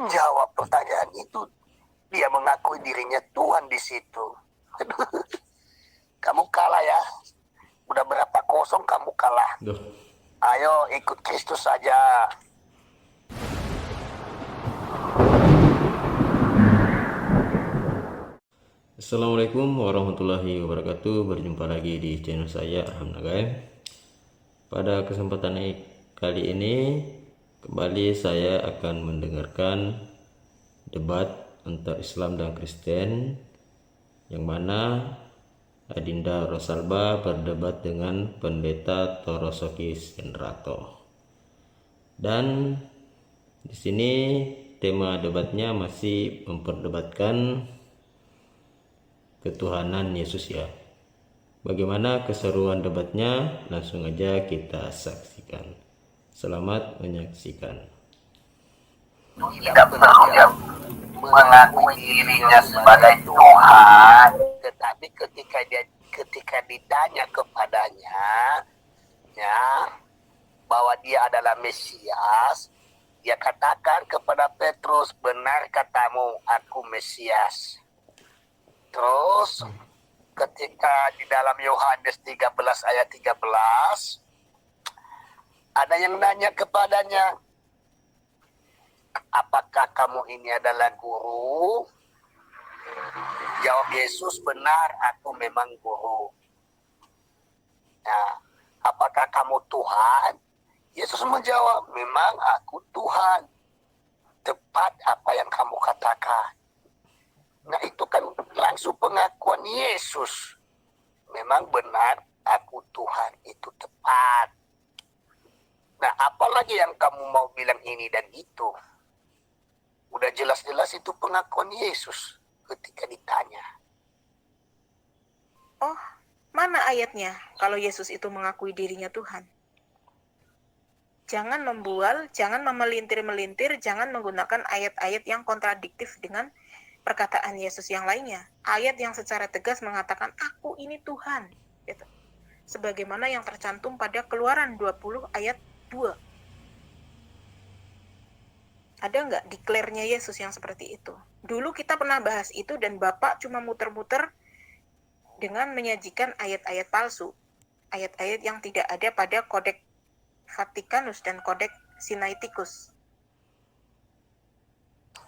menjawab pertanyaan itu. Dia mengakui dirinya Tuhan di situ. Kamu kalah ya. Udah berapa kosong kamu kalah. Duh. Ayo ikut Kristus saja. Assalamualaikum warahmatullahi wabarakatuh. Berjumpa lagi di channel saya Arham Nagaim. Pada kesempatan kali ini kembali saya akan mendengarkan debat antara Islam dan Kristen, yang mana Adinda Rosalba berdebat dengan Pendeta Torosokis Kendrato. Dan di sini tema debatnya masih memperdebatkan ketuhanan Yesus ya. Bagaimana keseruan debatnya? Langsung aja kita saksikan. Selamat menyaksikan. Tidak perlu dia mengakui dirinya sebagai Tuhan, tetapi ketika ditanya kepadanya, ya, bahwa dia adalah Mesias, dia katakan kepada Petrus, benar katamu, aku Mesias. Terus ketika di dalam Yohanes 13 ayat 13, ada yang nanya kepadanya, apakah kamu ini adalah guru? Jawab Yesus, benar, aku memang guru. Nah, apakah kamu Tuhan? Yesus menjawab, memang aku Tuhan. Tepat apa yang kamu katakan. Nah, itu kan langsung pengakuan Yesus. Memang benar, aku Tuhan, itu tepat. Nah, apalagi yang kamu mau bilang ini dan itu? Udah jelas-jelas itu pengakuan Yesus ketika ditanya. Oh, mana ayatnya kalau Yesus itu mengakui dirinya Tuhan? Jangan membual, jangan memelintir-melintir, jangan menggunakan ayat-ayat yang kontradiktif dengan perkataan Yesus yang lainnya. Ayat yang secara tegas mengatakan, aku ini Tuhan. Gitu. Sebagaimana yang tercantum pada Keluaran 20 ayat 2. Ada nggak declare-nya Yesus yang seperti itu? Dulu kita pernah bahas itu dan Bapak cuma muter-muter dengan menyajikan ayat-ayat palsu. Ayat-ayat yang tidak ada pada Kodeks Vatikanus dan Kodeks Sinaiticus.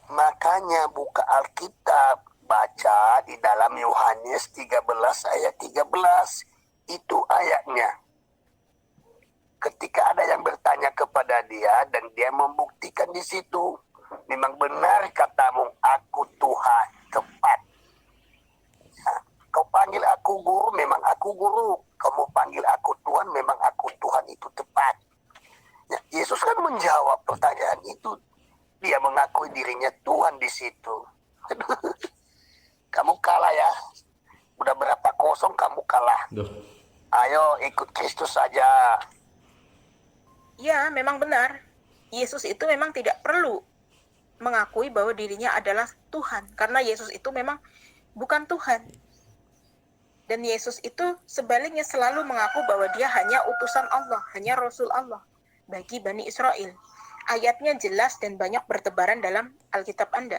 Makanya buka Alkitab, baca di dalam Yohanes 13 ayat 13. Itu ayatnya. Ketika ada yang bertanya kepada dia dan dia membuktikan di situ, memang benar katamu, aku Tuhan, tepat. Ya, kau panggil aku guru, memang aku guru. Kamu panggil aku Tuhan, memang aku Tuhan, itu tepat. Ya, Yesus kan menjawab pertanyaan itu. Dia mengakui dirinya Tuhan di situ. Kamu kalah ya. Udah berapa kosong kamu kalah. Duh. Ayo ikut Kristus saja. Ya, memang benar. Yesus itu memang tidak perlu mengakui bahwa dirinya adalah Tuhan. Karena Yesus itu memang bukan Tuhan. Dan Yesus itu sebaliknya selalu mengaku bahwa dia hanya utusan Allah, hanya Rasul Allah bagi Bani Israel. Ayatnya jelas dan banyak bertebaran dalam Alkitab Anda.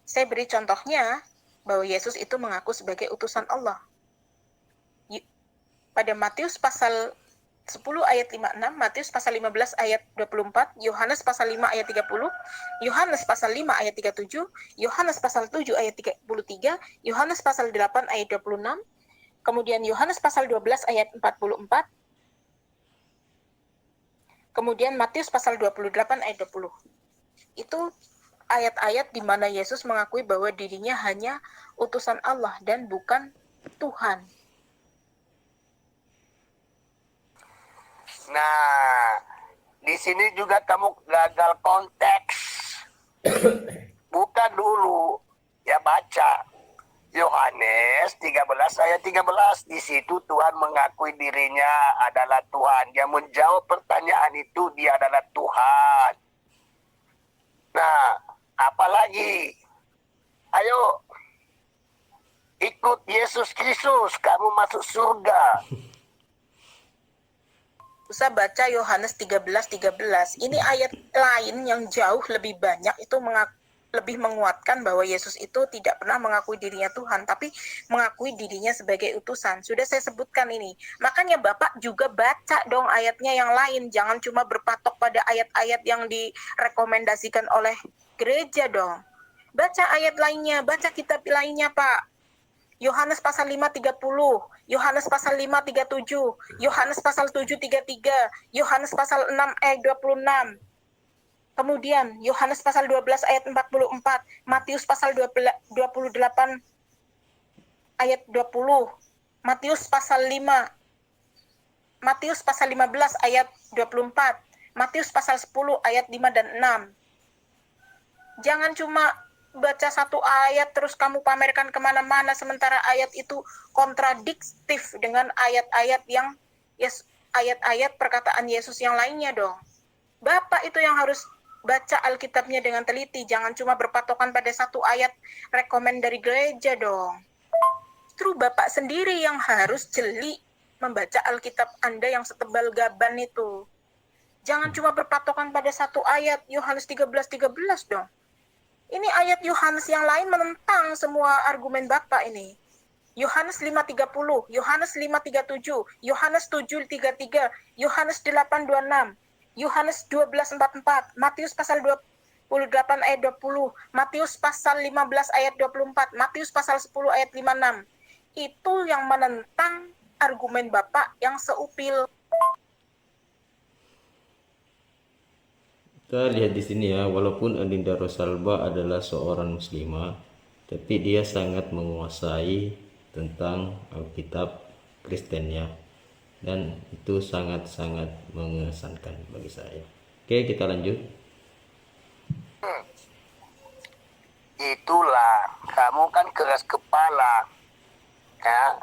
Saya beri contohnya bahwa Yesus itu mengaku sebagai utusan Allah. Pada Matius pasal 10 ayat 56, Matius pasal 15 ayat 24, Yohanes pasal 5 ayat 30, Yohanes pasal 5 ayat 37, Yohanes pasal 7 ayat 33, Yohanes pasal 8 ayat 26, kemudian Yohanes pasal 12 ayat 44, kemudian Matius pasal 28 ayat 20. Itu ayat-ayat di mana Yesus mengakui bahwa dirinya hanya utusan Allah dan bukan Tuhan. Nah, di sini juga kamu gagal konteks. Buka dulu, ya baca. Yohanes 13 ayat 13. Di situ Tuhan mengakui dirinya adalah Tuhan. Dia menjawab pertanyaan itu, dia adalah Tuhan. Nah, apalagi? Ayo, ikut Yesus Kristus, kamu masuk surga. usah baca Yohanes 13:13. Ini ayat lain yang jauh lebih banyak itu lebih menguatkan bahwa Yesus itu tidak pernah mengakui dirinya Tuhan, tapi mengakui dirinya sebagai utusan. Sudah saya sebutkan ini. Makanya Bapak juga baca dong ayatnya yang lain. Jangan cuma berpatok pada ayat-ayat yang direkomendasikan oleh gereja dong. Baca ayat lainnya, baca kitab lainnya Pak. Yohanes pasal 5:30, Yohanes pasal 5:37, Yohanes pasal 7:33, Yohanes pasal 6 ayat 26. Kemudian Yohanes pasal 12 ayat 44, Matius pasal 28 ayat 20, Matius pasal 5, Matius pasal 15 ayat 24, Matius pasal 10 ayat 5 dan 6. Jangan cuma baca satu ayat terus kamu pamerkan kemana-mana sementara ayat itu kontradiktif dengan ayat-ayat yang ayat-ayat perkataan Yesus yang lainnya dong. Bapak itu yang harus baca Alkitabnya dengan teliti, jangan cuma berpatokan pada satu ayat rekomen dari gereja dong. Justru Bapak sendiri yang harus jeli membaca Alkitab Anda yang setebal gaban itu. Jangan cuma berpatokan pada satu ayat Yohanes 13:13 dong. Ini ayat Yohanes yang lain menentang semua argumen Bapak ini. Yohanes 5:30, Yohanes 5:37, Yohanes 7:33, Yohanes 8:26, Yohanes 12:44, Matius pasal 28 ayat 20, Matius pasal 15 ayat 24, Matius pasal 10 ayat 56. Itu yang menentang argumen Bapak yang seupil. Kita lihat di sini ya, walaupun Adinda Rosalba adalah seorang muslimah, tapi dia sangat menguasai tentang Alkitab Kristennya, dan itu sangat-sangat mengesankan bagi saya. Oke, kita lanjut. Itulah, kamu kan keras kepala, ya.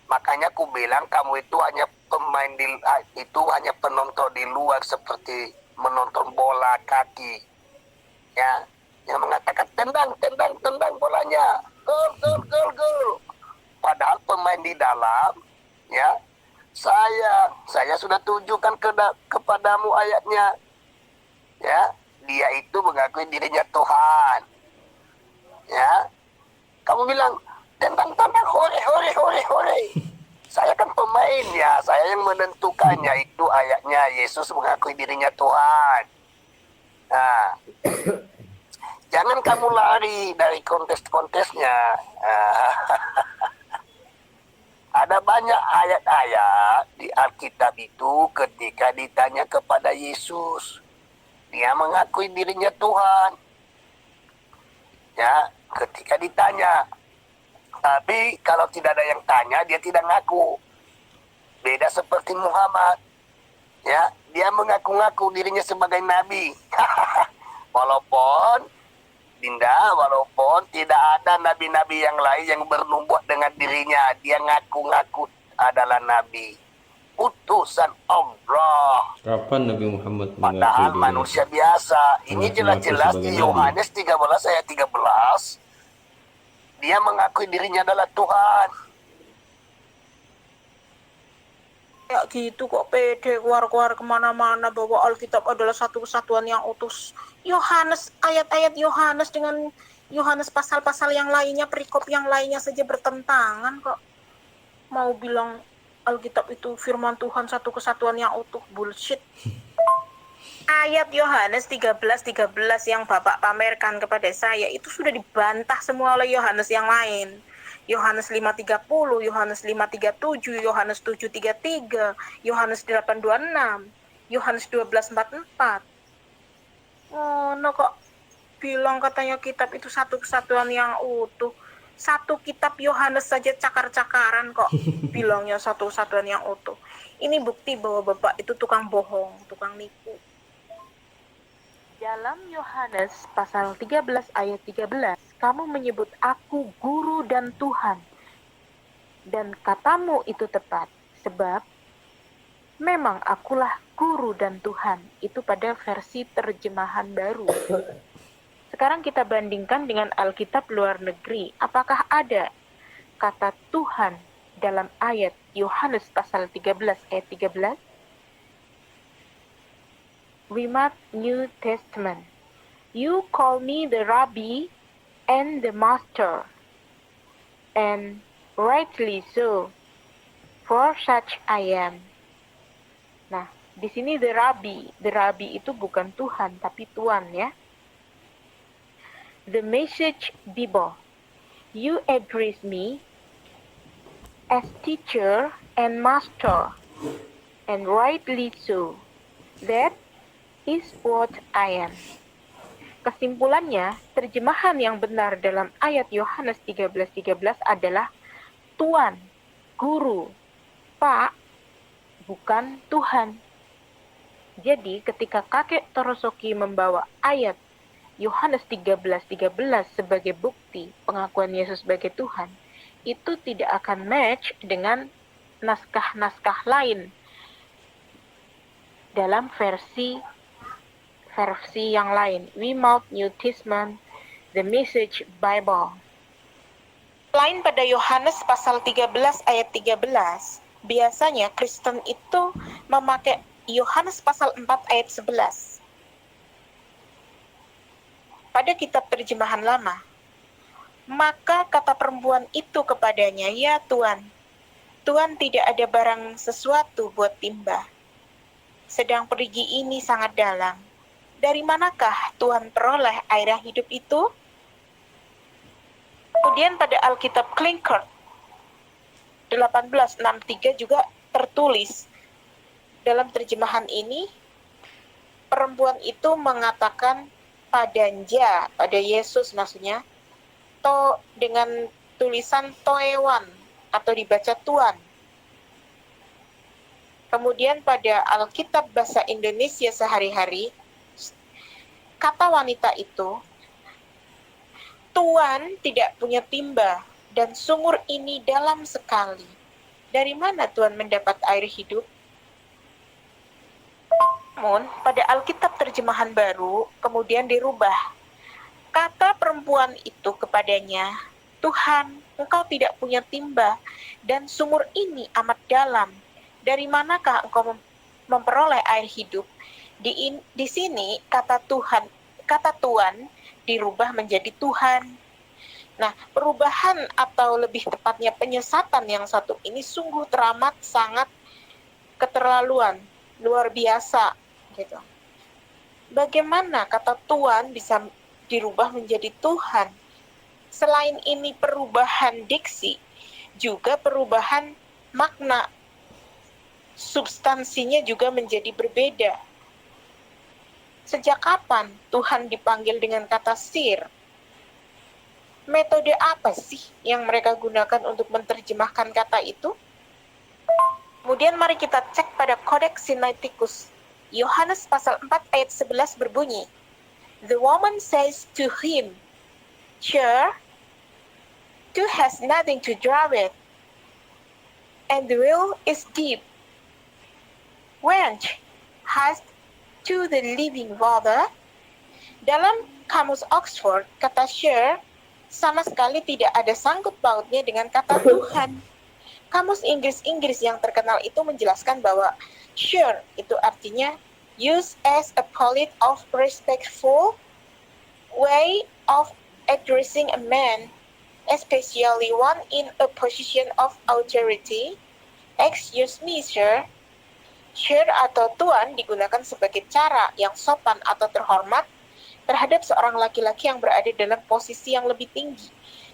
Makanya aku bilang kamu itu hanya pemain hanya penonton di luar seperti menonton bola kaki, ya. Yang mengatakan tendang bolanya, gol. Padahal pemain di dalam, ya. Saya sudah tunjukkan kepadamu ayatnya, ya. Dia itu mengakui dirinya Tuhan, ya. Kamu bilang tendang hore. Saya kan pemainnya, saya yang menentukannya. Itu ayatnya, Yesus mengakui dirinya Tuhan. Nah, jangan kamu lari dari kontes-kontesnya. Ada banyak ayat-ayat di Alkitab itu ketika ditanya kepada Yesus, dia mengakui dirinya Tuhan. Ya, ketika ditanya. Tapi kalau tidak ada yang tanya, dia tidak ngaku. Beda seperti Muhammad. Ya, dia mengaku-ngaku dirinya sebagai nabi. Walaupun tidak ada nabi-nabi yang lain yang bernubuat dengan dirinya, dia ngaku-ngaku adalah nabi, utusan Allah. Kapan Nabi Muhammad Padahal mengakui manusia biasa. Ini jelas-jelas di Yohanes 13 ayat 13. Dia mengakui dirinya adalah Tuhan. Ya gitu kok pede keluar-keluar kemana-mana bahwa Alkitab adalah satu kesatuan yang utuh. Yohanes, ayat-ayat Yohanes dengan Yohanes pasal-pasal yang lainnya, perikop yang lainnya saja bertentangan kok. Mau bilang Alkitab itu firman Tuhan satu kesatuan yang utuh, bullshit. Ayat Yohanes 13:13 yang Bapak pamerkan kepada saya itu sudah dibantah semua oleh Yohanes yang lain. Yohanes 5:30, Yohanes 5:37, Yohanes 7:33, Yohanes 8:26, Yohanes 12:44. No kok bilang katanya kitab itu satu kesatuan yang utuh. Satu kitab Yohanes saja cakar-cakaran kok bilangnya satu kesatuan yang utuh. Ini bukti bahwa Bapak itu tukang bohong, tukang nipu. Dalam Yohanes pasal 13 ayat 13, kamu menyebut aku guru dan Tuhan. Dan katamu itu tepat, sebab memang akulah guru dan Tuhan. Itu pada versi terjemahan baru. Sekarang kita bandingkan dengan Alkitab luar negeri. Apakah ada kata Tuhan dalam ayat Yohanes pasal 13 ayat 13? Weimar New Testament. You call me the Rabbi and the Master, and rightly so, for such I am. Nah, di sini the Rabbi itu bukan Tuhan, tapi Tuan ya. The Message Bible. You address me as teacher and master, and rightly so. That is what I am. Kesimpulannya, terjemahan yang benar dalam ayat Yohanes 13:13 adalah Tuan, Guru, Pak, bukan Tuhan. Jadi ketika kakek Torosoki membawa ayat Yohanes 13:13 sebagai bukti pengakuan Yesus sebagai Tuhan, itu tidak akan match dengan naskah-naskah lain dalam versi yang lain. Weimar New Testament, The Message Bible. Selain pada Yohanes pasal 13 ayat 13, biasanya Kristen itu memakai Yohanes pasal 4 ayat 11. Pada kitab terjemahan lama, maka kata perempuan itu kepadanya, ya Tuan, Tuhan tidak ada barang sesuatu buat timba. Sedang perigi ini sangat dalam. Dari manakah Tuhan peroleh air hidup itu? Kemudian pada Alkitab Klinkert 1863 juga tertulis dalam terjemahan ini, perempuan itu mengatakan pada Yesus maksudnya, dengan tulisan Toewan atau dibaca Tuan. Kemudian pada Alkitab bahasa Indonesia sehari-hari, kata wanita itu, Tuan tidak punya timba dan sumur ini dalam sekali. Dari mana Tuan mendapat air hidup? Namun, pada Alkitab terjemahan baru kemudian dirubah. Kata perempuan itu kepadanya, Tuhan, engkau tidak punya timba, dan sumur ini amat dalam. Dari manakah engkau memperoleh air hidup? Di sini kata Tuhan dirubah menjadi Tuhan. Nah, perubahan atau lebih tepatnya penyesatan yang satu ini sungguh teramat sangat keterlaluan, luar biasa gitu. Bagaimana kata Tuhan bisa dirubah menjadi Tuhan? Selain ini perubahan diksi, juga perubahan makna, substansinya juga menjadi berbeda. Sejak kapan Tuhan dipanggil dengan kata sir? Metode apa sih yang mereka gunakan untuk menerjemahkan kata itu? Kemudian mari kita cek pada Codex Sinaiticus. Yohanes pasal 4 ayat 11 berbunyi, The woman says to him, Sure, thou hast nothing to draw with, and the well is deep. Whence hast to the living water? Dalam kamus Oxford, kata sure sama sekali tidak ada sangkut pautnya dengan kata Tuhan. Kamus Inggris yang terkenal itu menjelaskan bahwa sure itu artinya used as a polite of respectful way of addressing a man, especially one in a position of authority. Excuse me, sir. Sir atau tuan digunakan sebagai cara yang sopan atau terhormat terhadap seorang laki-laki yang berada dalam posisi yang lebih tinggi.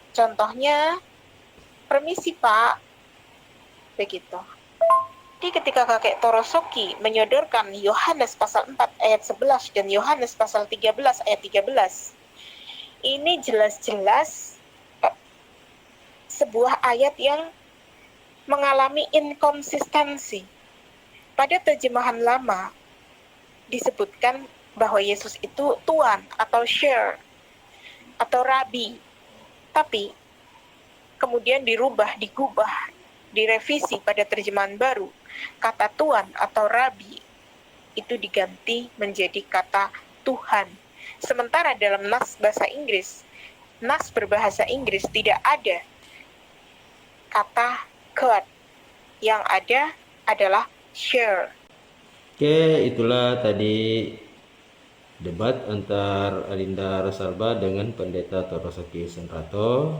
Contohnya, permisi Pak, begitu. Jadi ketika kakek Torosoki menyodorkan Yohanes pasal 4 ayat 11 dan Yohanes pasal 13 ayat 13, ini jelas-jelas sebuah ayat yang mengalami inkonsistensi. Pada terjemahan lama disebutkan bahwa Yesus itu Tuan atau Sir atau Rabi. Tapi kemudian digubah, direvisi pada terjemahan baru. Kata Tuan atau Rabi itu diganti menjadi kata Tuhan. Sementara dalam nas bahasa Inggris, nas berbahasa Inggris tidak ada kata God. Yang ada adalah share. Oke, itulah tadi debat antar Adinda Rosalba dengan Pendeta Torosoki Sunrato,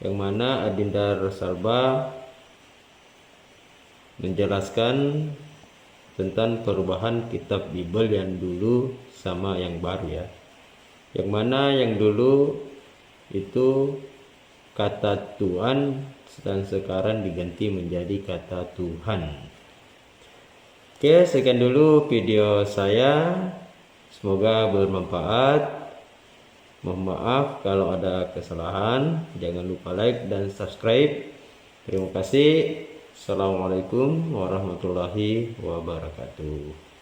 yang mana Adinda Rosalba menjelaskan tentang perubahan kitab Bible yang dulu sama yang baru ya. Yang mana yang dulu itu kata Tuhan dan sekarang diganti menjadi kata Tuhan. Oke, sekian dulu video saya. Semoga bermanfaat. Mohon maaf kalau ada kesalahan. Jangan lupa like dan subscribe. Terima kasih. Assalamualaikum warahmatullahi wabarakatuh.